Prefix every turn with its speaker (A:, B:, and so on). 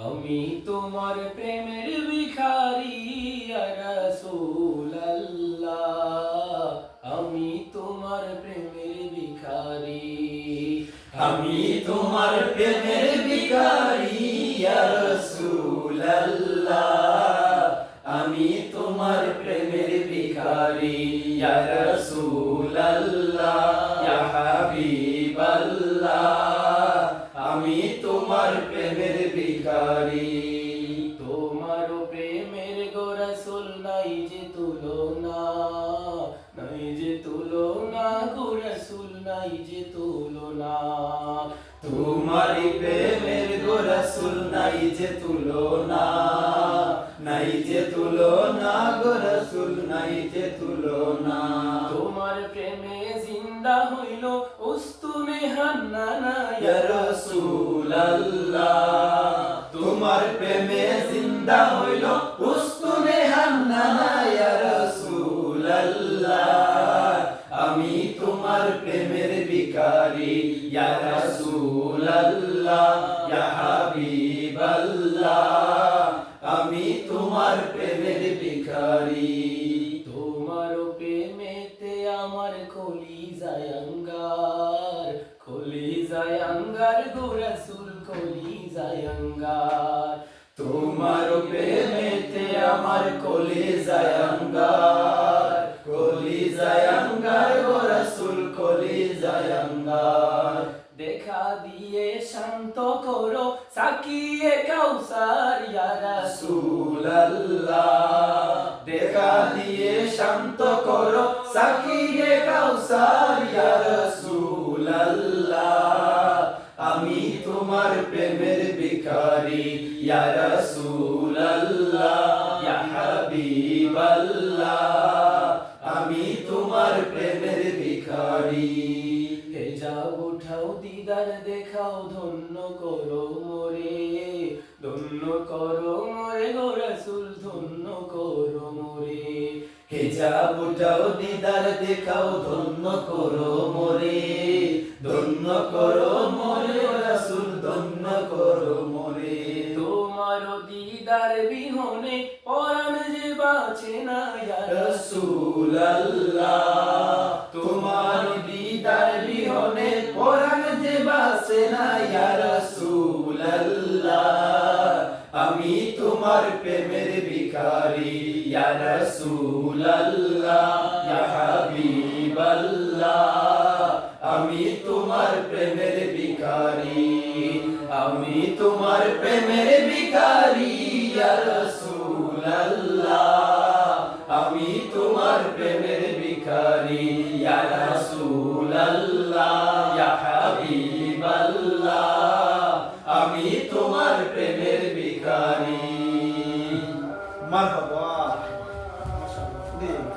A: আমি তোমার প্রেমের ভিখারি ইয়া রাসূলুল্লাহ, আমি তোমার প্রেমের ভিখারি।
B: আমি তোমার প্রেমের ভিখারি ইয়া রাসূলুল্লাহ, আমি তোমার প্রেমের ভিখারি ইয়া রাসূলুল্লাহ, ইয়া হাবিবাল্লাহ, আমি তোমার প্রেমের ভিখারি।
A: তোমার প্রেমের গো রাসূল নাই যে তুলনা, নাই যে তুলনা গো রাসূল নাই যে তুলনা।
B: তোমার প্রেমের গো রাসূল নাই যে তুলনা, নাই যে তুলনা গো রাসূল নাই যে তুলনা।
A: তোমার প্রেমে জিন্দা হইল উস্তুনে হান্নানা
B: ইয়া রাসূলুল্লাহ, তোমার প্রেমে জিন্দা হইল উস্তুনে হান্নানা ইয়া রাসূলুল্লাহ, আমি তোমার প্রেমের ভিখারি ইয়া রাসূলুল্লাহ, ইয়া হাবিবাল্লাহ, আমি তোমার প্রেমের ভিখারি।
A: তোমার প্রেমেতে আমার কলিজায় আঙ্গার, কলিজায় আঙ্গার গো রাসূল কলিজায় আঙ্গার।
B: তোমার প্রেমেতে আমার কলিজায় আঙ্গার, কলিজায় আঙ্গার গো রাসূল কলিজায় আঙ্গার।
A: দেখা দিয়ে শান্ত করো সাকিয়ে কাউসার ইয়া
B: রাসূলুল্লাহ, দেখা দিয়ে শান্ত করো সাকিয়ে কাউসার ইয়া রাসূলুল্লাহ, আমি তোমার প্রেমের ভিখারি ইয়া রাসূলুল্লাহ, ইয়া হাবিবাল্লাহ, আমি তোমার প্রেমের ভিখারি।
A: হেজাব উঠাও দিদার দেখাও ধন্য করো মোরে, ধন্য করো মোরে গো রাসূল ধন্য করো মোরে।
B: হিজাব উঠাও দিদার দেখাও ধন্য করো মোরে, ধন্য করো মোরে রাসূল ধন্য করো মোরে।
A: তোমার দিদার বিহনে পরাণ যে বাঁচে না ইয়া
B: রাসূলুল্লাহ, তোমার দিদার বিহনে পরাণ যে বাঁচে না ইয়া রাসূলুল্লাহ, আমি তোমার প্রেমের ভিখারি ইয়া রাসূলুল্লাহ, ইয়া হাবিবাল্লাহ, আমি তোমার প্রেমের ভিখারি। আমি তোমার প্রেমের ভিখারি ইয়া রাসূলুল্লাহ, আমি তোমার প্রেমের ভিখারি ইয়া রাসূলুল্লাহ, ইয়া হাবিবাল্লাহ, আমি তোমার প্রেমের ভিখারি। মারহাবা।